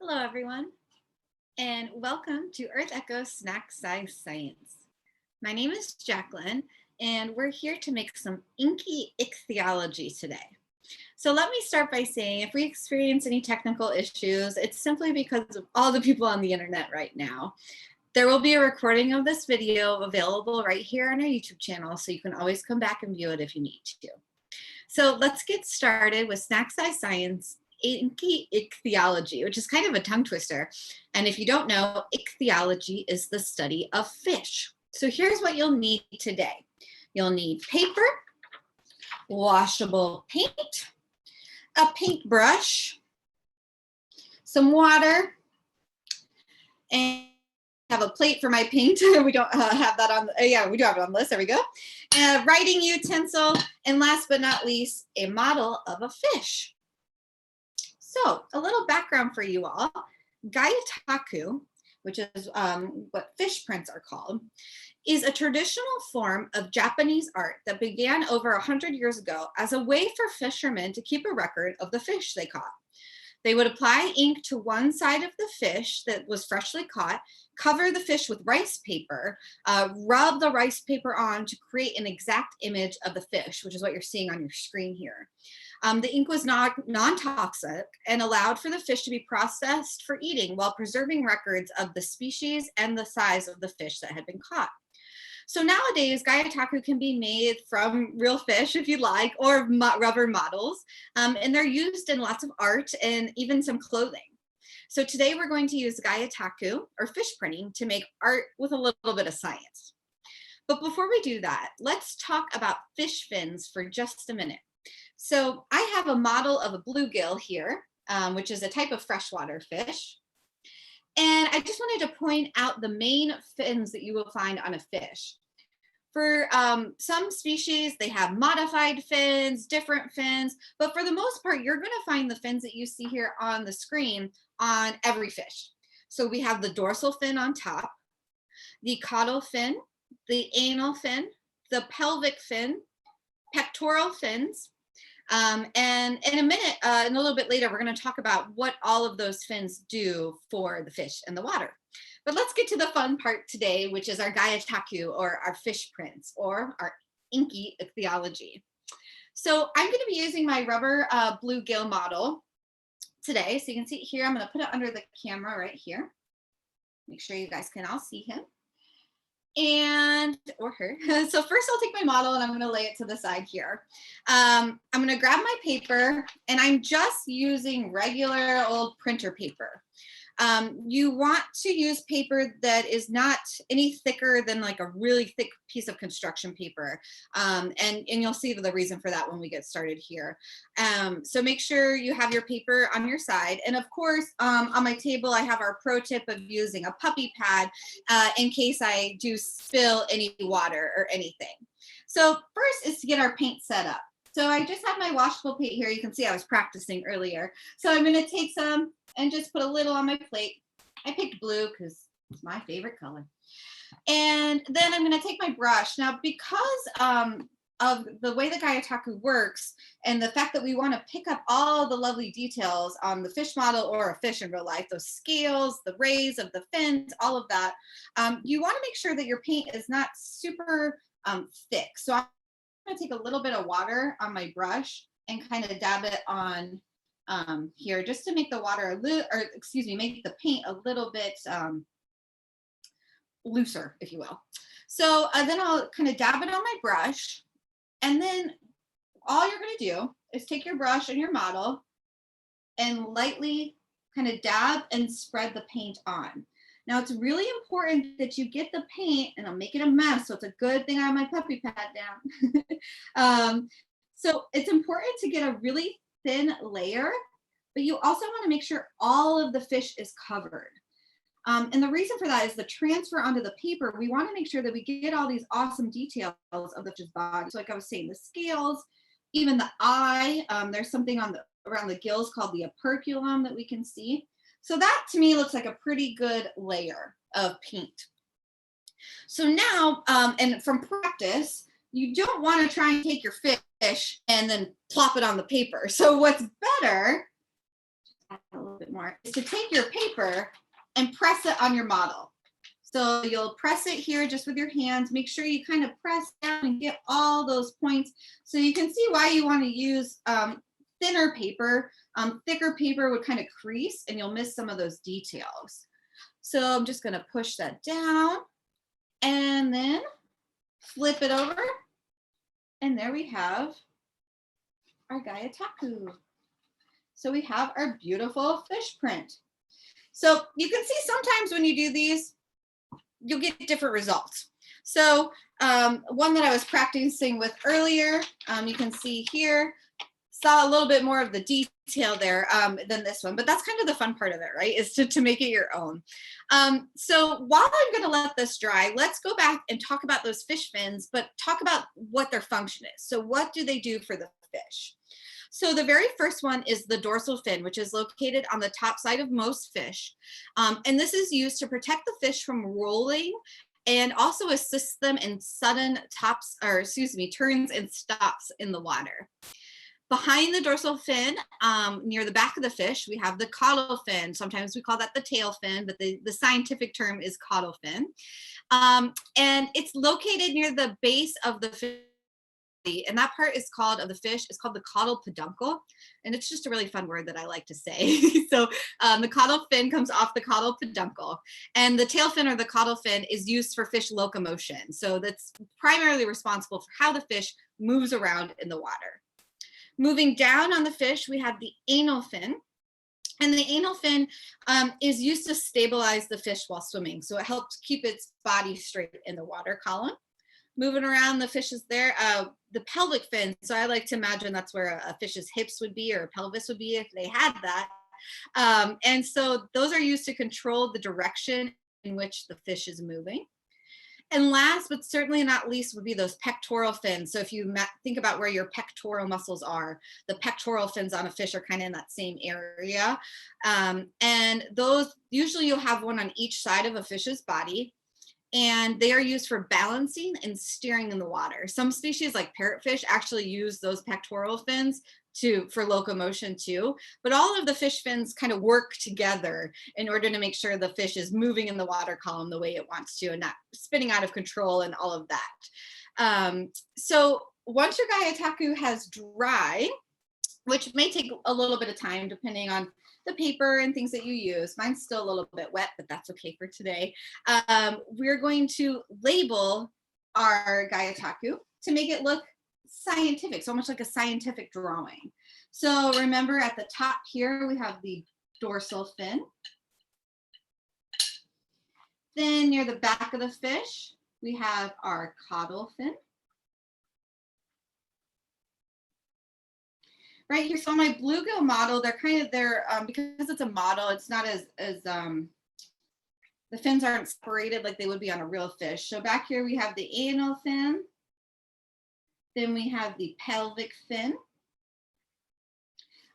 Hello, everyone, and welcome to EarthEcho Snack Size Science. My name is Jacqueline, and we're here to make some Inky Ichthyology today. So let me start by saying if we experience any technical issues, it's simply because of all the people on the internet right now. There will be a recording of this video available right here on our YouTube channel, so you can always come back and view it if you need to. So let's get started with Snack Size Science, Inky Ichthyology, which is kind of a tongue twister. And if you don't know, ichthyology is the study of fish. So here's what you'll need today. You'll need paper, washable paint, a paintbrush, some water, and have a plate for my paint. We don't have that on, yeah, we do have it on the list, there we go. Writing utensil, and last but not least, a model of a fish. So a little background for you all. Gyotaku, which is what fish prints are called, is a traditional form of Japanese art that began over 100 years ago as a way for fishermen to keep a record of the fish they caught. They would apply ink to one side of the fish that was freshly caught, cover the fish with rice paper, rub the rice paper on to create an exact image of the fish, which is what you're seeing on your screen here. The ink was non-toxic and allowed for the fish to be processed for eating while preserving records of the species and the size of the fish that had been caught. So nowadays, Gyotaku can be made from real fish, if you like, or rubber models, and they're used in lots of art and even some clothing. So today we're going to use Gyotaku, or fish printing, to make art with a little bit of science. But before we do that, let's talk about fish fins for just a minute. So I have a model of a bluegill here, which is a type of freshwater fish. And I just wanted to point out the main fins that you will find on a fish. For some species, they have modified fins, different fins, but for the most part, you're going to find the fins that you see here on the screen on every fish. So we have the dorsal fin on top, the caudal fin, the anal fin, the pelvic fin, pectoral fins, and in a minute, and a little bit later, we're going to talk about what all of those fins do for the fish in the water. But let's get to the fun part today, which is our Gyotaku, or our fish prints, or our Inky Ichthyology. So I'm going to be using my rubber bluegill model today. So you can see it here. I'm going to put it under the camera right here. Make sure you guys can all see him. Or her. So first I'll take my model and I'm going to lay it to the side here. I'm going to grab my paper, and I'm just using regular old printer paper. You want to use paper that is not any thicker than like a really thick piece of construction paper. And you'll see the reason for that when we get started here. So make sure you have your paper on your side. And of course, on my table, I have our pro tip of using a puppy pad in case I do spill any water or anything. So first is to get our paint set up. So I just have my washable paint here. You can see I was practicing earlier. So I'm going to take some and just put a little on my plate. I picked blue because it's my favorite color. And then I'm going to take my brush. Now, because of the way the Gyotaku works and the fact that we want to pick up all the lovely details on the fish model or a fish in real life, those scales, the rays of the fins, all of that, you want to make sure that your paint is not super thick. So I'm going to take a little bit of water on my brush and kind of dab it on here, just to make the water a little, or excuse me, make the paint a little bit looser, if you will. So then I'll kind of dab it on my brush, and then all you're going to do is take your brush and your model and lightly kind of dab and spread the paint on. Now it's really important that you get the paint, and I'm making a mess, so it's a good thing I have my puppy pad down. So it's important to get a really thin layer, but you also want to make sure all of the fish is covered. And the reason for that is the transfer onto the paper. We want to make sure that we get all these awesome details of the fish's body. So like I was saying, the scales, even the eye, there's something on around the gills called the operculum that we can see. So that to me looks like a pretty good layer of paint. So now, and from practice, you don't want to try and take your fish and then plop it on the paper. So what's better, a little bit more, is to take your paper and press it on your model. So you'll press it here just with your hands. Make sure you kind of press down and get all those points. So you can see why you want to use thinner paper. Thicker paper would kind of crease and you'll miss some of those details. So I'm just going to push that down and then flip it over. And there we have our Gyotaku. So we have our beautiful fish print. So you can see sometimes when you do these, you'll get different results. So one that I was practicing with earlier, you can see here, saw a little bit more of the detail there than this one, but that's kind of the fun part of it, right? Is to make it your own. So while I'm gonna let this dry, let's go back and talk about those fish fins, but talk about what their function is. So what do they do for the fish? So the very first one is the dorsal fin, which is located on the top side of most fish. And this is used to protect the fish from rolling and also assist them in sudden turns and stops in the water. Behind the dorsal fin, near the back of the fish, we have the caudal fin. Sometimes we call that the tail fin, but the scientific term is caudal fin. And it's located near the base of the fish. And that part is called, of the fish, is called the caudal peduncle. And it's just a really fun word that I like to say. So the caudal fin comes off the caudal peduncle. And the tail fin or the caudal fin is used for fish locomotion. So that's primarily responsible for how the fish moves around in the water. Moving down on the fish, we have the anal fin. And the anal fin is used to stabilize the fish while swimming. So it helps keep its body straight in the water column. Moving around the fishes there, the pelvic fin. So I like to imagine that's where a fish's hips would be or a pelvis would be if they had that. And so those are used to control the direction in which the fish is moving. And last, but certainly not least, would be those pectoral fins. So if you think about where your pectoral muscles are, the pectoral fins on a fish are kind of in that same area. And those, usually you'll have one on each side of a fish's body. And they are used for balancing and steering in the water. Some species like parrotfish actually use those pectoral fins for locomotion too, but all of the fish fins kind of work together in order to make sure the fish is moving in the water column the way it wants to and not spinning out of control and all of that. So once your Gyotaku has dried, which may take a little bit of time depending on the paper and things that you use. Mine's still a little bit wet, but that's okay for today. We're going to label our Gyotaku to make it look scientific, so much like a scientific drawing. So remember at the top here, we have the dorsal fin. Then near the back of the fish, we have our caudal fin. Right here, so my bluegill model, because it's a model, it's not as the fins aren't separated like they would be on a real fish. So back here we have the anal fin, then we have the pelvic fin.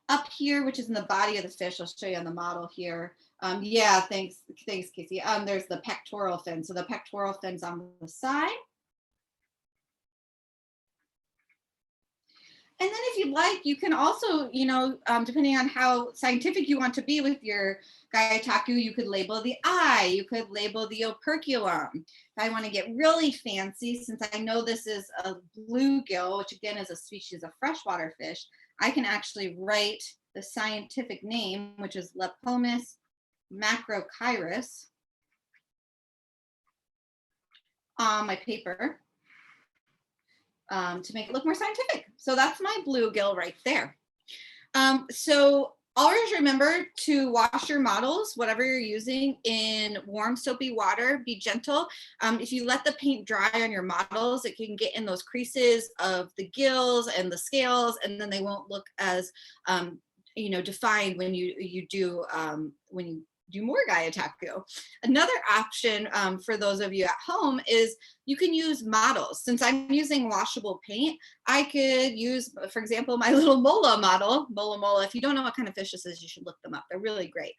Up here, which is in the body of the fish, I'll show you on the model here. Yeah, thanks Casey. There's the pectoral fin. So the pectoral fin's on the side. And then if you'd like, you can also, depending on how scientific you want to be with your Gyotaku, you could label the eye, you could label the operculum. If I want to get really fancy, since I know this is a bluegill, which again is a species of freshwater fish, I can actually write the scientific name, which is Lepomis macrochirus, on my paper. To make it look more scientific. So that's my bluegill right there. So always remember to wash your models, whatever you're using, in warm soapy water. Be gentle. If you let the paint dry on your models, it can get in those creases of the gills and the scales, and then they won't look as defined when you do more Gyotaku. Another option for those of you at home is you can use models. Since I'm using washable paint, I could use, for example, my little mola model, mola. If you don't know what kind of fish this is, you should look them up. They're really great.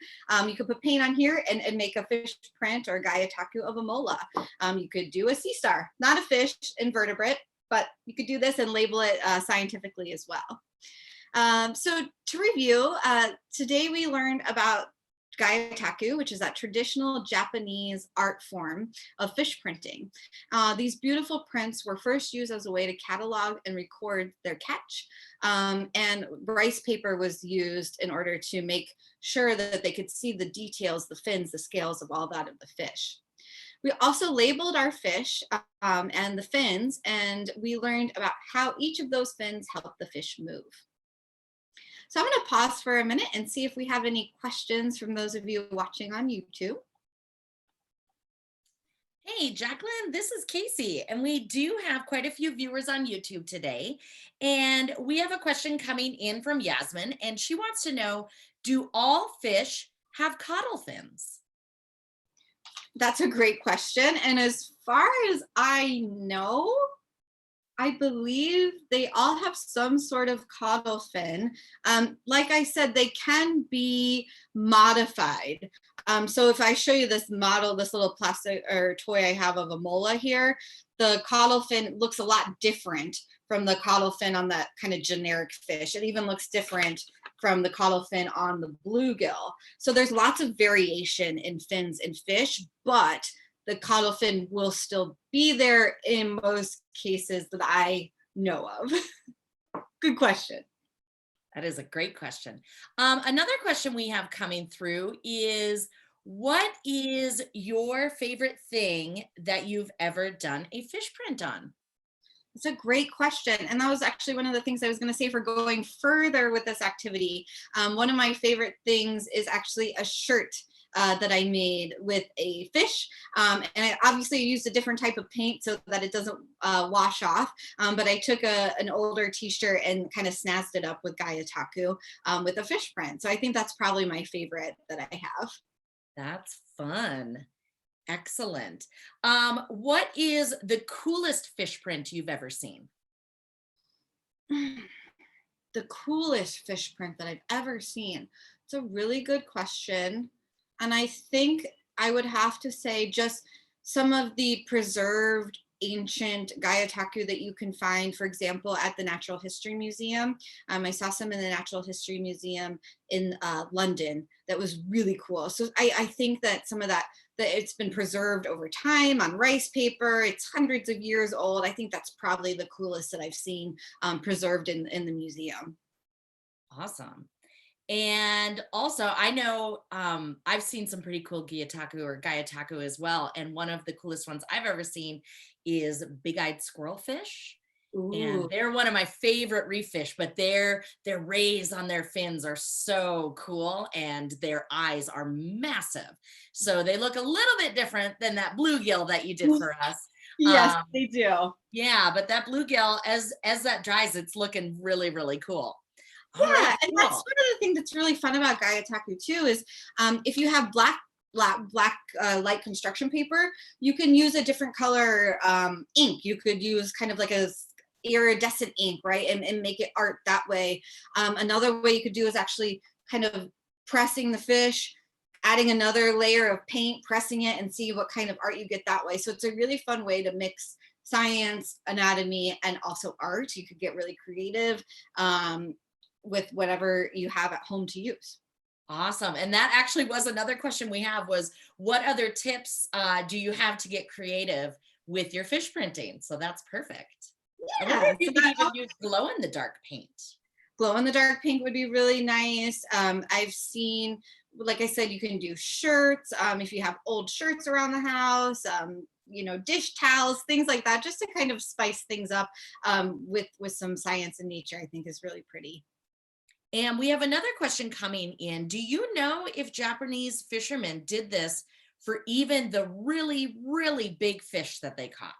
You could put paint on here and make a fish print or Gyotaku of a mola. You could do a sea star, not a fish, invertebrate, but you could do this and label it scientifically as well. So to review, today we learned about Gyotaku, which is that traditional Japanese art form of fish printing. These beautiful prints were first used as a way to catalog and record their catch, and rice paper was used in order to make sure that they could see the details, the fins, the scales of all that of the fish. We also labeled our fish and the fins, and we learned about how each of those fins help the fish move. So I'm going to pause for a minute and see if we have any questions from those of you watching on YouTube. Hey, Jacqueline, this is Casey, and we do have quite a few viewers on YouTube today. And we have a question coming in from Yasmin, and she wants to know, do all fish have caudal fins? That's a great question. And as far as I know, I believe they all have some sort of caudal fin. Like I said, they can be modified. So if I show you this model, this little plastic or toy I have of a mola here, the caudal fin looks a lot different from the caudal fin on that kind of generic fish. It even looks different from the caudal fin on the bluegill. So there's lots of variation in fins in fish, but the caudal fin will still be there in most cases that I know of. Good question. That is a great question. Another question we have coming through is, what is your favorite thing that you've ever done a fish print on? It's a great question. And that was actually one of the things I was going to say for going further with this activity. One of my favorite things is actually a shirt that I made with a fish. And I obviously used a different type of paint so that it doesn't wash off. But I took an older t-shirt and kind of snazzed it up with Gyotaku with a fish print. So I think that's probably my favorite that I have. That's fun. Excellent. What is the coolest fish print you've ever seen? The coolest fish print that I've ever seen. It's a really good question. And I think I would have to say just some of the preserved ancient Gyotaku that you can find, for example, at the Natural History Museum. I saw some in the Natural History Museum in London that was really cool. So I think that some of that it's been preserved over time on rice paper. It's hundreds of years old. I think that's probably the coolest that I've seen preserved in the museum. Awesome. And also, I know I've seen some pretty cool Gyotaku as well. And one of the coolest ones I've ever seen is big-eyed squirrelfish. Ooh. And they're one of my favorite reef fish, but their rays on their fins are so cool, and their eyes are massive. So they look a little bit different than that bluegill that you did for us. Yes, they do. Yeah, but that bluegill, as that dries, it's looking really, really cool. Yeah, right, and cool. That's one of the things that's really fun about Gyotaku too is if you have black light construction paper, you can use a different color ink. You could use kind of like a iridescent ink, right, and make it art that way. Another way you could do is actually kind of pressing the fish, adding another layer of paint, pressing it, and see what kind of art you get that way. So it's a really fun way to mix science, anatomy, and also art. You could get really creative with whatever you have at home to use. Awesome. And that actually was another question we have, was what other tips do you have to get creative with your fish printing? So that's perfect. Yeah. I wonder if you could even use glow in the dark paint. Glow in the dark paint would be really nice. I've seen, like I said, you can do shirts. If you have old shirts around the house, you know, dish towels, things like that, just to kind of spice things up with some science and nature, I think is really pretty. And we have another question coming in. Do you know if Japanese fishermen did this for even the really, really big fish that they caught?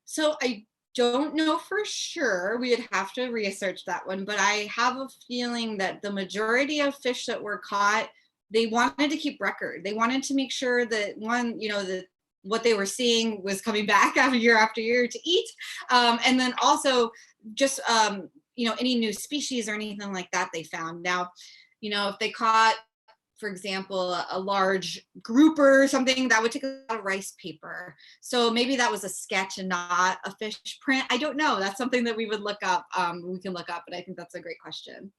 So I don't know for sure. We would have to research that one, but I have a feeling that the majority of fish that were caught, they wanted to keep record. They wanted to make sure that what they were seeing was coming back after year to eat. And then also just, any new species or anything like that they found. Now, if they caught for example, a large grouper or something, that would take a lot of rice paper. So maybe that was a sketch and not a fish print. I don't know. That's something that we would look up. We can look up, but I think that's a great question.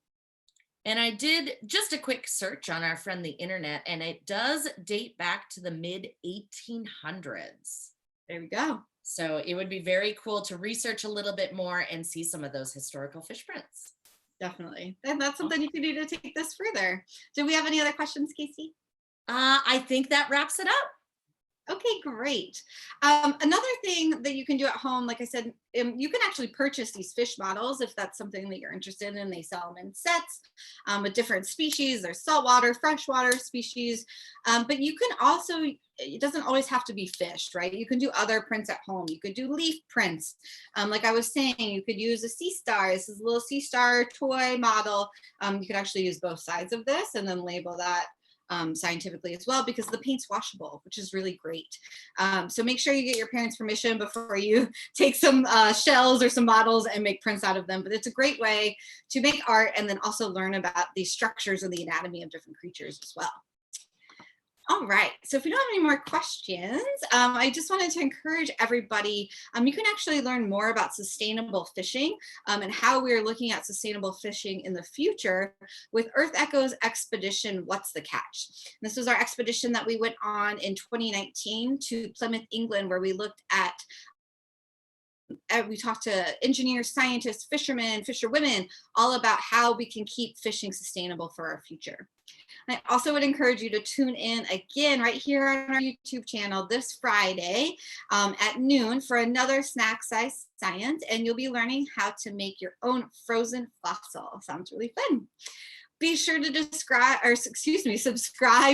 And I did just a quick search on our friend the internet, and it does date back to the mid 1800s. There we go. So it would be very cool to research a little bit more and see some of those historical fish prints. Definitely. And that's something you can do to take this further. Do we have any other questions, Casey? I think that wraps it up. Okay, great. Another thing that you can do at home, like I said, you can actually purchase these fish models if that's something that you're interested in. They sell them in sets with different species. There's saltwater, freshwater species, but you can also, it doesn't always have to be fish, right? You can do other prints at home. You could do leaf prints. Like I was saying, you could use a sea star. This is a little sea star toy model. You could actually use both sides of this and then label that scientifically as well, because the paint's washable, which is really great. So make sure you get your parents' permission before you take some shells or some models and make prints out of them. But it's a great way to make art and then also learn about the structures and the anatomy of different creatures as well. All right, so if you don't have any more questions, I just wanted to encourage everybody, you can actually learn more about sustainable fishing and how we're looking at sustainable fishing in the future with EarthEcho's expedition, What's the Catch? This was our expedition that we went on in 2019 to Plymouth, England, where we looked at we talked to engineers, scientists, fishermen, fisherwomen, all about how we can keep fishing sustainable for our future. I also would encourage you to tune in again right here on our YouTube channel this Friday at noon for another Snack Size Science, and you'll be learning how to make your own frozen fossil. Sounds really fun. Be sure to subscribe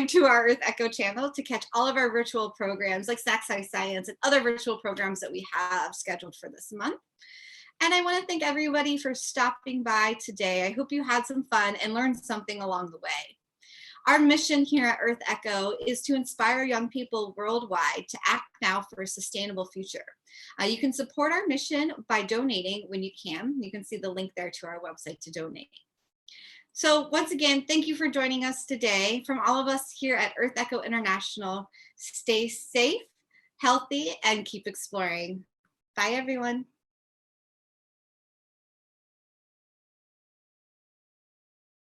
to our EarthEcho channel to catch all of our virtual programs like Snack Size Science and other virtual programs that we have scheduled for this month. And I want to thank everybody for stopping by today. I hope you had some fun and learned something along the way. Our mission here at EarthEcho is to inspire young people worldwide to act now for a sustainable future. You can support our mission by donating when you can. You can see the link there to our website to donate. So once again, thank you for joining us today. From all of us here at EarthEcho International, stay safe, healthy, and keep exploring. Bye, everyone.